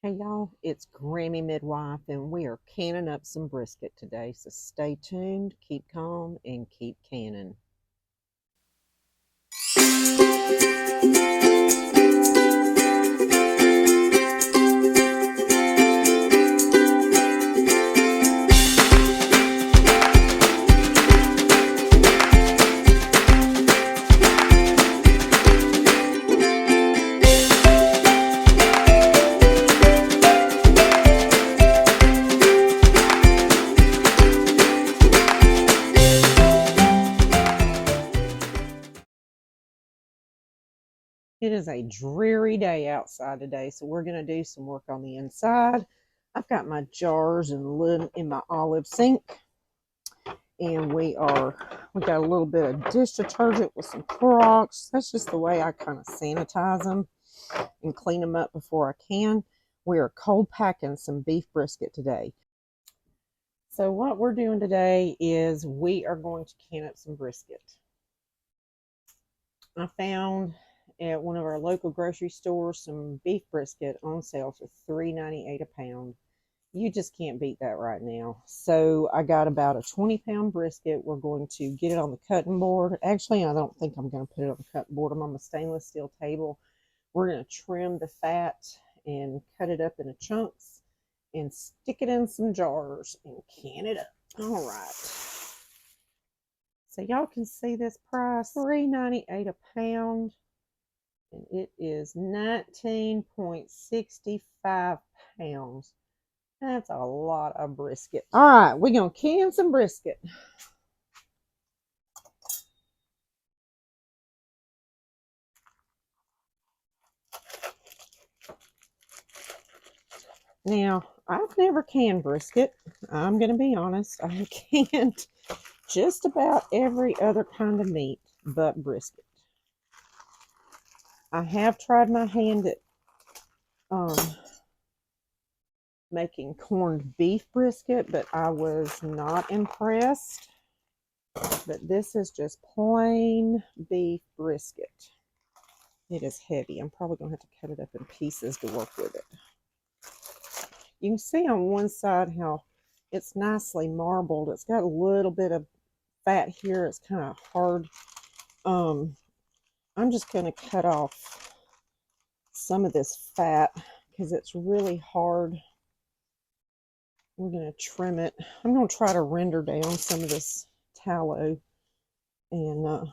Hey y'all, it's Grammy Midwife, and we are canning up some brisket today. So stay tuned, keep calm, and keep canning. It is a dreary day outside today, so we're going to do some work on the inside. I've got my jars and lid in my olive sink, and we got a little bit of dish detergent with some Clorox. That's just the way I kind of sanitize them and clean them up before I can. We are cold packing some beef brisket today. So what we're doing today is we are going to can up some brisket. I found at one of our local grocery stores some beef brisket on sale for $3.98 a pound. You just can't beat that right now. So I got about a 20-pound brisket. We're going to get it on the cutting board. Actually, I don't think I'm going to put it on the cutting board. I'm on a stainless steel table. We're going to trim the fat and cut it up into chunks and stick it in some jars and can it up. All right. So y'all can see this price, $3.98 a pound. And it is 19.65 pounds. That's a lot of brisket. All right, we're going to can some brisket. Now, I've never canned brisket. I'm going to be honest. I canned just about every other kind of meat but brisket. I have tried my hand at making corned beef brisket, but I was not impressed. But this is just plain beef brisket. It is heavy. I'm probably going to have to cut it up in pieces to work with it. You can see on one side how it's nicely marbled. It's got a little bit of fat here. It's kind of hard. I'm just going to cut off some of this fat because it's really hard. We're going to trim it. I'm going to try to render down some of this tallow, and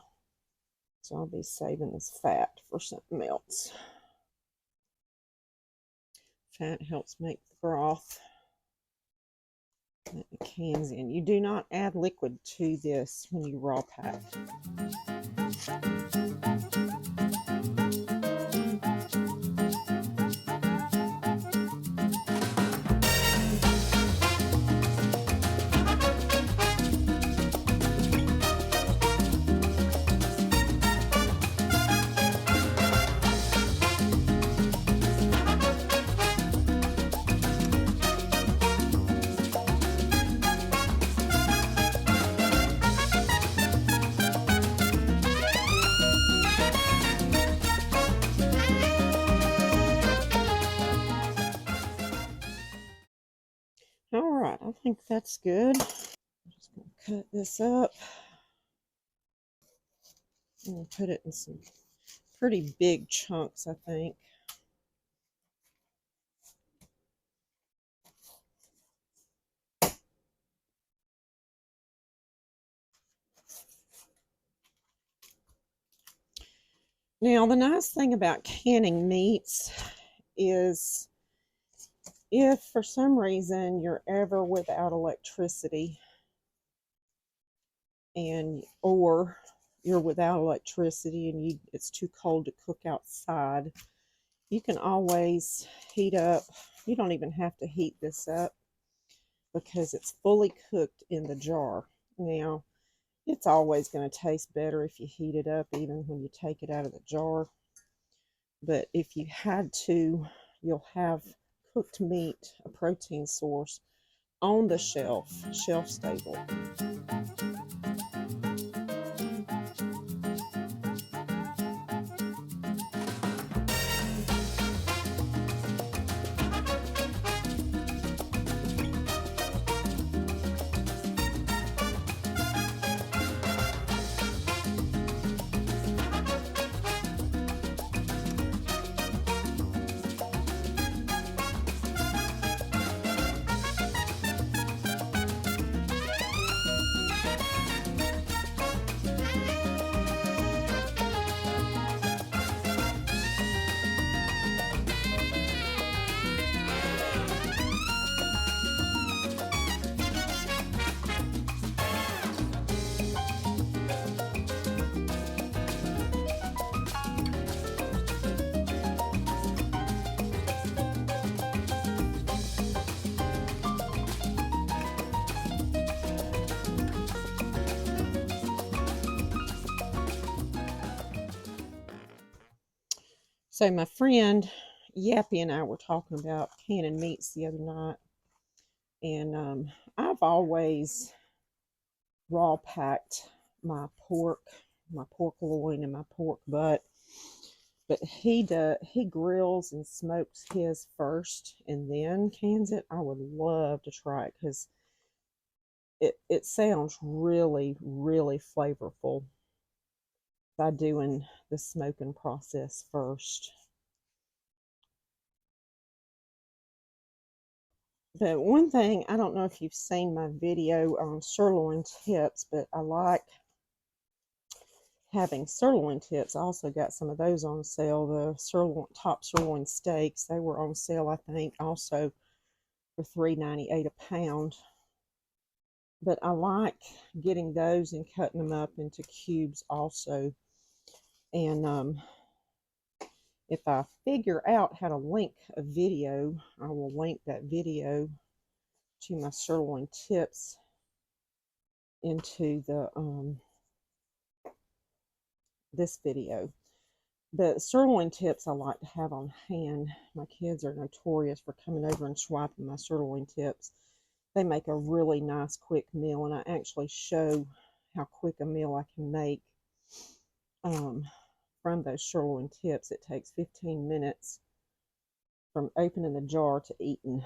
so I'll be saving this fat for something else. Fat helps make the broth. Let the cans in. You do not add liquid to this when you raw pack. All right, I think that's good. I'm just going to cut this up and put it in some pretty big chunks, I think. Now, the nice thing about canning meats is if for some reason you're ever without electricity or you're without electricity and it's too cold to cook outside, you can always heat up. You don't even have to heat this up because it's fully cooked in the jar. Now, it's always going to taste better if you heat it up, even when you take it out of the jar. But if you had to, you'll have cooked meat, a protein source, on the shelf stable. So my friend Yappy and I were talking about canning meats the other night, and I've always raw packed my pork loin, and my pork butt. But he grills and smokes his first, and then cans it. I would love to try it because it sounds really really flavorful by doing the smoking process first. But one thing, I don't know if you've seen my video on sirloin tips, but I like having sirloin tips. I also got some of those on sale. The top sirloin steaks, they were on sale, I think, also for $3.98 a pound. But I like getting those and cutting them up into cubes also. And if I figure out how to link a video, I will link that video to my sirloin tips into the this video. The sirloin tips I like to have on hand. My kids are notorious for coming over and swiping my sirloin tips. They make a really nice quick meal, and I actually show how quick a meal I can make from those sirloin tips. It takes 15 minutes from opening the jar to eating,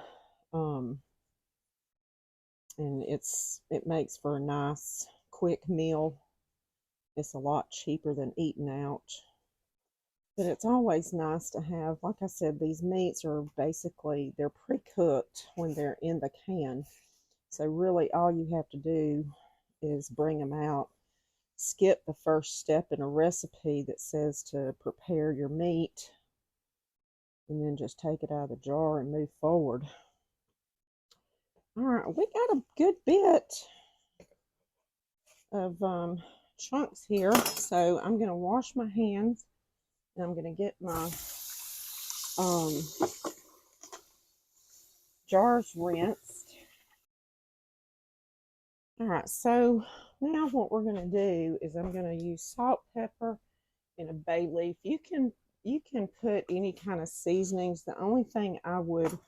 and it makes for a nice quick meal. It's a lot cheaper than eating out. But it's always nice to have, like I said, these meats are basically, they're pre-cooked when they're in the can. So really all you have to do is bring them out, skip the first step in a recipe that says to prepare your meat, and then just take it out of the jar and move forward. All right, we got a good bit of chunks here. So I'm going to wash my hands, and I'm going to get my jars rinsed. All right, so now what we're going to do is I'm going to use salt, pepper, and a bay leaf. You can put any kind of seasonings. The only thing I would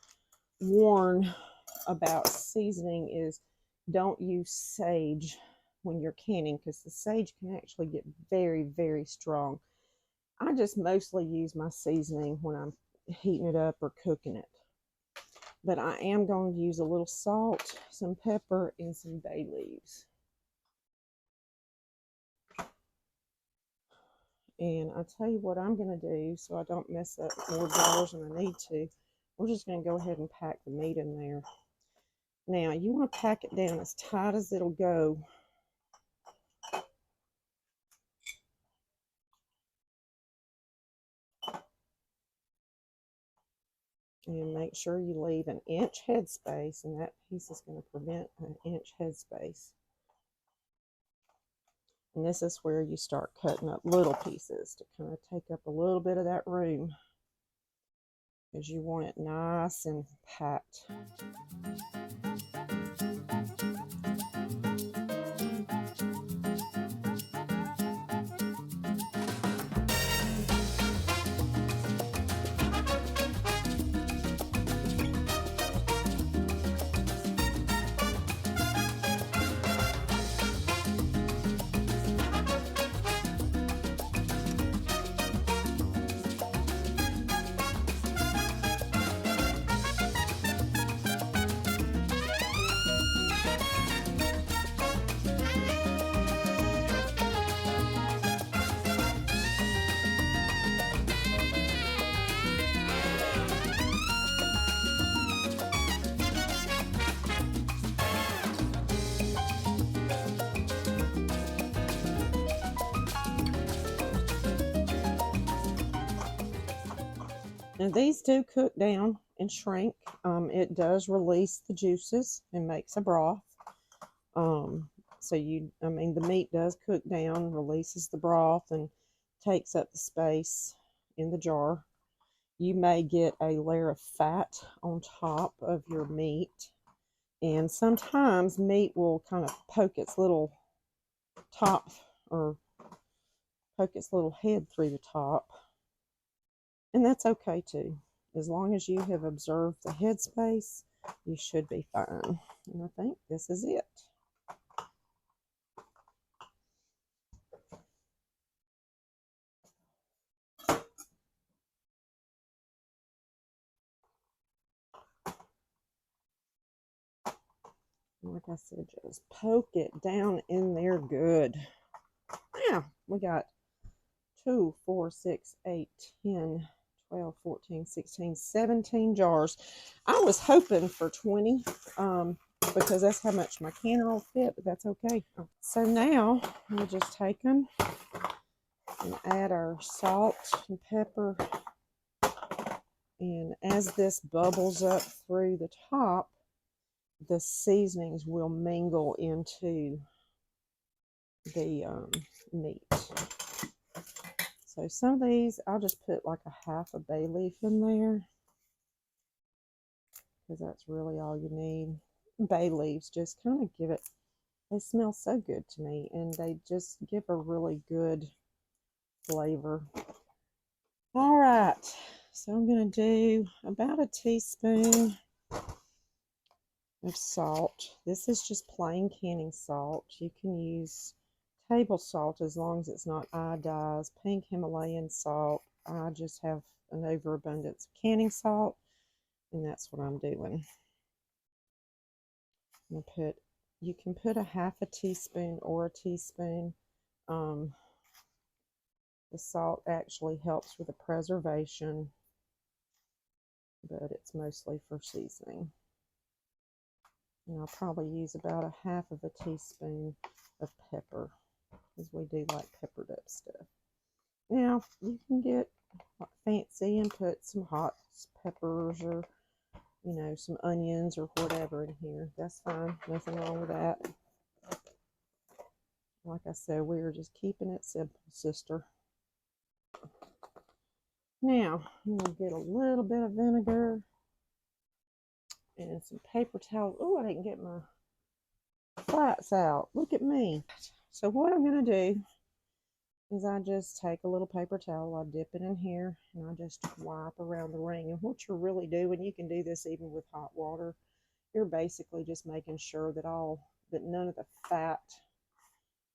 warn about seasoning is don't use sage when you're canning, because the sage can actually get very, very strong. I just mostly use my seasoning when I'm heating it up or cooking it. But I am going to use a little salt, some pepper, and some bay leaves. And I'll tell you what I'm going to do so I don't mess up more jars than I need to. We're just going to go ahead and pack the meat in there. Now, you want to pack it down as tight as it'll go. And make sure you leave an inch headspace, and that piece is going to prevent an inch headspace. And this is where you start cutting up little pieces to kind of take up a little bit of that room, because you want it nice and packed. Now these do cook down and shrink. It does release the juices and makes a broth. So the meat does cook down, releases the broth, and takes up the space in the jar. You may get a layer of fat on top of your meat, and sometimes meat will kind of poke its little top, or poke its little head through the top. And that's okay too. As long as you have observed the headspace, you should be fine. And I think this is it. Like I said, just poke it down in there good. Now, we got 2, 4, 6, 8, 10, 12, 14, 16, 17 jars. I was hoping for 20 because that's how much my canner will fit, but that's okay. So now we'll just take them and add our salt and pepper. And as this bubbles up through the top, the seasonings will mingle into the meat. So some of these, I'll just put like a half a bay leaf in there because that's really all you need. Bay leaves just kind of give it, they smell so good to me, and they just give a really good flavor. All right, so I'm going to do about a teaspoon of salt. This is just plain canning salt. You can use table salt as long as it's not iodized. Pink Himalayan salt. I just have an overabundance of canning salt, and that's what I'm doing. I'm gonna put, you can put a half a teaspoon or a teaspoon. The salt actually helps with the preservation, but it's mostly for seasoning. And I'll probably use about a half of a teaspoon of pepper, because we do like peppered up stuff. Now, you can get fancy and put some hot peppers or, you know, some onions or whatever in here. That's fine. Nothing wrong with that. Like I said, we are just keeping it simple, sister. Now, I'm going to get a little bit of vinegar and some paper towel. Oh, I didn't get my flats out. Look at me. So what I'm going to do is I just take a little paper towel, I dip it in here, and I just wipe around the ring. And what you're really doing, you can do this even with hot water, you're basically just making sure that none of the fat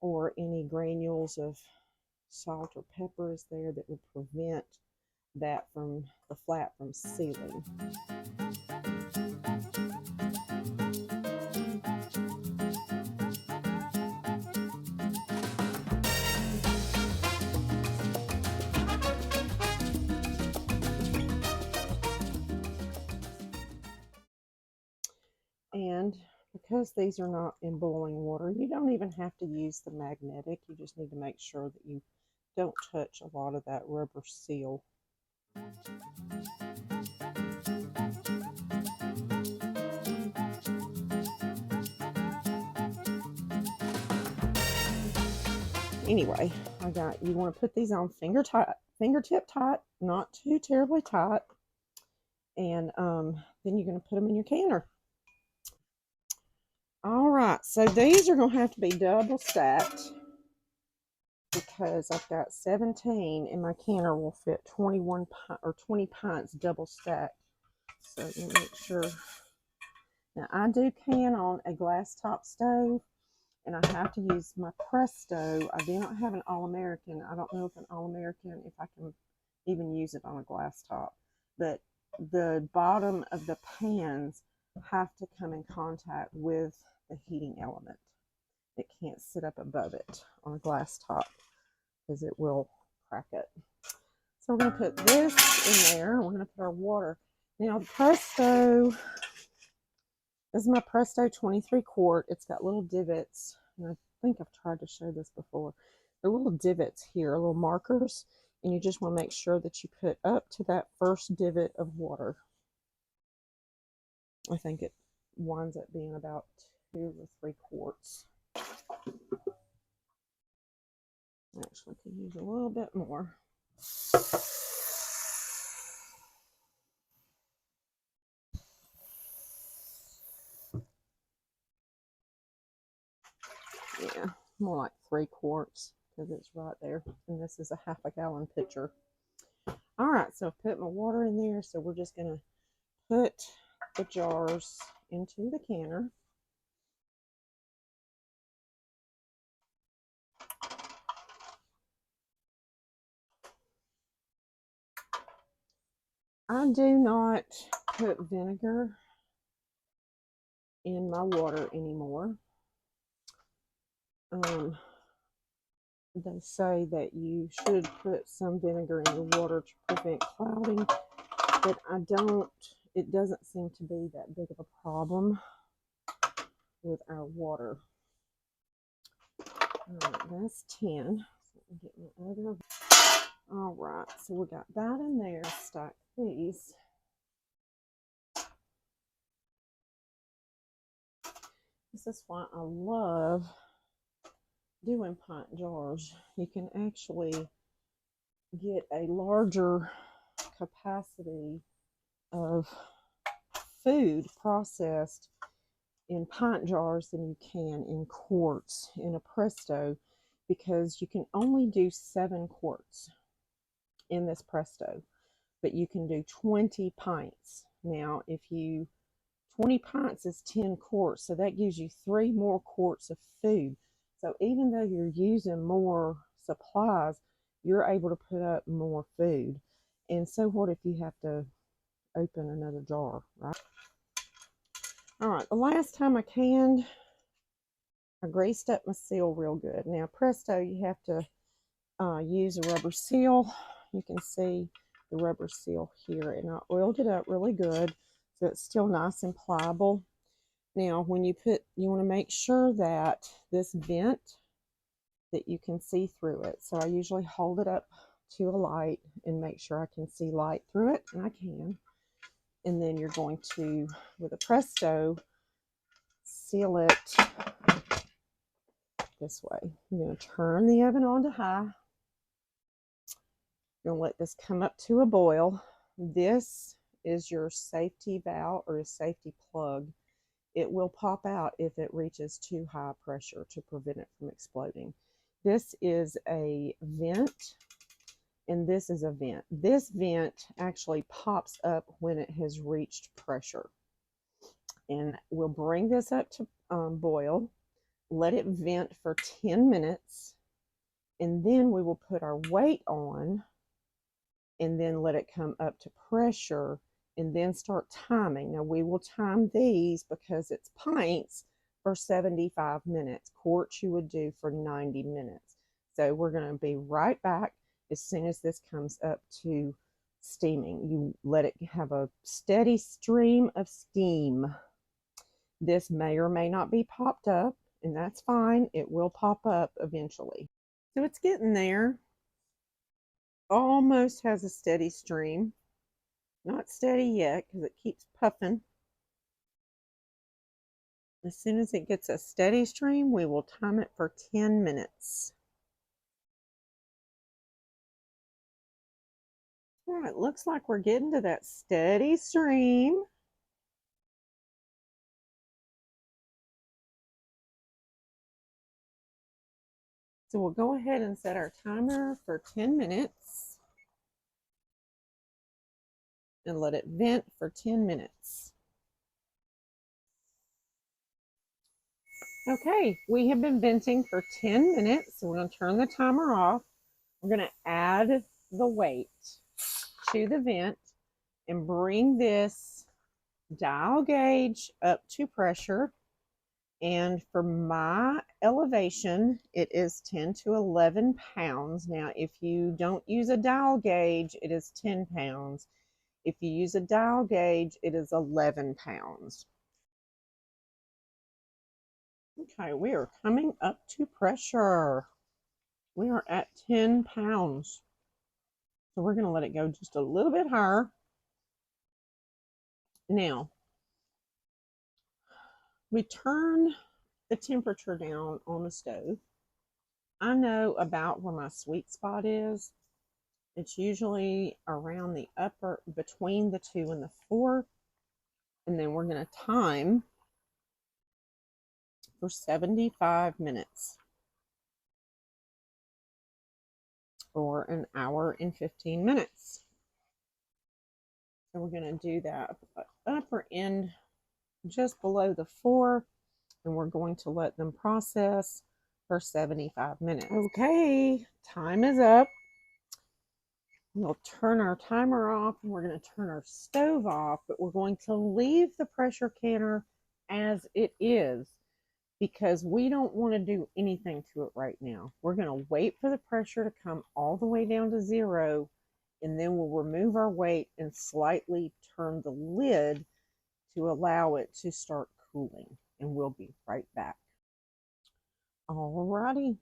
or any granules of salt or pepper is there that would prevent that from the flat from sealing. And because these are not in boiling water, you don't even have to use the magnetic. You just need to make sure that you don't touch a lot of that rubber seal. Anyway, you want to put these on fingertip tight, not too terribly tight. And then you're going to put them in your canner. All right, so these are going to have to be double stacked because I've got 17 and my canner will fit 21 or 20 pints double stacked. So let me make sure. Now I do can on a glass top stove, and I have to use my Presto. I do not have an All-American. I don't know if an All-American, if I can even use it on a glass top. But the bottom of the pans have to come in contact with the heating element. It can't sit up above it on a glass top because it will crack it. So we're going to put this in there. We're going to put our water. Now the Presto, this is my Presto 23 quart. It's got little divots, and I think I've tried to show this before. There are little divots here, little markers, and you just want to make sure that you put up to that first divot of water. I think it winds up being about 2 or 3 quarts. Actually, could use a little bit more. Yeah, more like 3 quarts because it's right there. And this is a half a gallon pitcher. All right, so I've put my water in there, so we're just going to put the jars into the canner. I do not put vinegar in my water anymore. They say that you should put some vinegar in your water to prevent clouding, but I don't. It doesn't seem to be that big of a problem with our water. All right, that's 10. So let me get my other. All right, so we got that in there. Stack these. This is why I love doing pint jars. You can actually get a larger capacity of food processed in pint jars than you can in quarts in a Presto, because you can only do 7 quarts in this Presto, but you can do 20 pints. Now, 20 pints is 10 quarts, so that gives you 3 more quarts of food. So even though you're using more supplies, you're able to put up more food. And so what if you have to open another jar, right? All right, the last time I canned, I greased up my seal real good. Now, Presto, you have to use a rubber seal. You can see the rubber seal here, and I oiled it up really good so it's still nice and pliable. Now, when you want to make sure that this vent, that you can see through it. So I usually hold it up to a light and make sure I can see light through it, and I can. And then you're going to, with a Presto, seal it this way. You're going to turn the oven on to high. You're going to let this come up to a boil. This is your safety valve or a safety plug. It will pop out if it reaches too high pressure to prevent it from exploding. This is a vent, and this is a vent. This vent actually pops up when it has reached pressure. And we'll bring this up to boil, let it vent for 10 minutes, and then we will put our weight on and then let it come up to pressure and then start timing. Now we will time these because it's pints for 75 minutes. Quarts you would do for 90 minutes. So we're going to be right back as soon as this comes up to steaming. You let it have a steady stream of steam. This may or may not be popped up, and that's fine. It will pop up eventually. So it's getting there. Almost has a steady stream. Not steady yet because it keeps puffing. As soon as it gets a steady stream, we will time it for 10 minutes. All right, looks like we're getting to that steady stream. So we'll go ahead and set our timer for 10 minutes and let it vent for 10 minutes. Okay, we have been venting for 10 minutes. So we're going to turn the timer off. We're going to add the weight to the vent and bring this dial gauge up to pressure. And for my elevation, it is 10 to 11 pounds. Now, if you don't use a dial gauge, it is 10 pounds. If you use a dial gauge, it is 11 pounds. Okay, we are coming up to pressure. We are at 10 pounds. So we're going to let it go just a little bit higher. Now, we turn the temperature down on the stove. I know about where my sweet spot is. It's usually around the upper, between the 2 and the 4. And then we're going to time for 75 minutes. Or an hour and 15 minutes. So we're going to do that upper end just below the 4, and we're going to let them process for 75 minutes. Okay, time is up. We'll turn our timer off, and we're going to turn our stove off, but we're going to leave the pressure canner as it is because we don't want to do anything to it right now. We're going to wait for the pressure to come all the way down to 0, and then we'll remove our weight and slightly turn the lid to allow it to start cooling, and we'll be right back. Alrighty,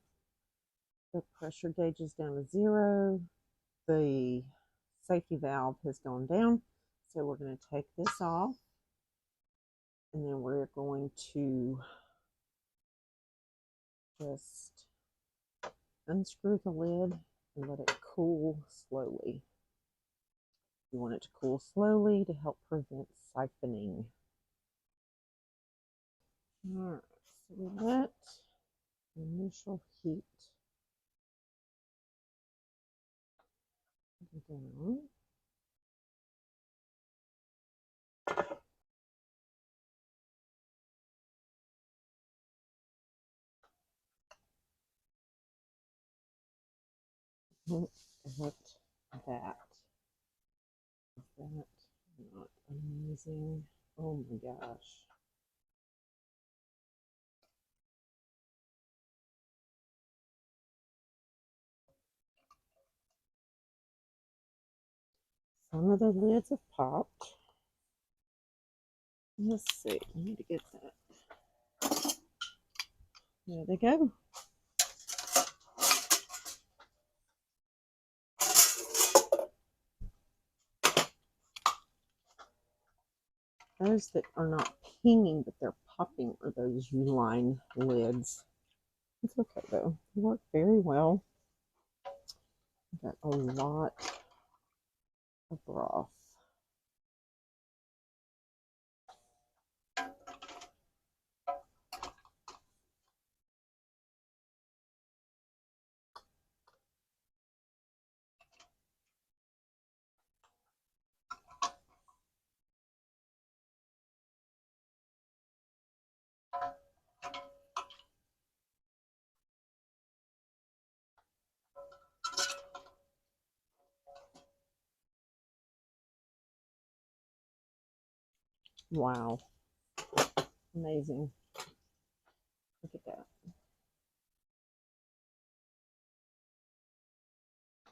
the pressure gauge is down to 0. The safety valve has gone down, so we're going to take this off, and then we're going to just unscrew the lid and let it cool slowly. You want it to cool slowly to help prevent siphoning. Alright, so we let initial heat down. Look at that. Is that not amazing? Oh my gosh. Some of the lids have popped. Let's see. I need to get that. There they go. Those that are not pinging, but they're popping, are those U-line lids. It's okay though. They work very well. Got a lot of broth. Wow. Amazing. Look at that.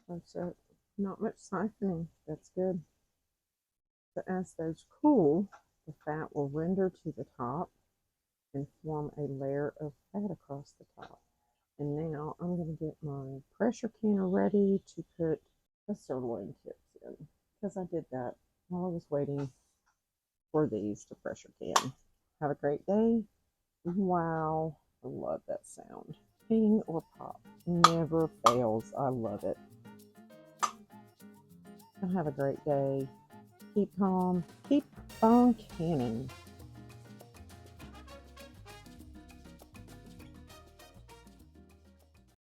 That's it. Not much siphoning. That's good. But as those cool, the fat will render to the top and form a layer of fat across the top. And now I'm going to get my pressure canner ready to put the sirloin tips in, because I did that while I was waiting for these to pressure can. Have a great day. Wow, I love that sound. Ping or pop never fails. I love it. Have a great day. Keep calm. Keep on canning.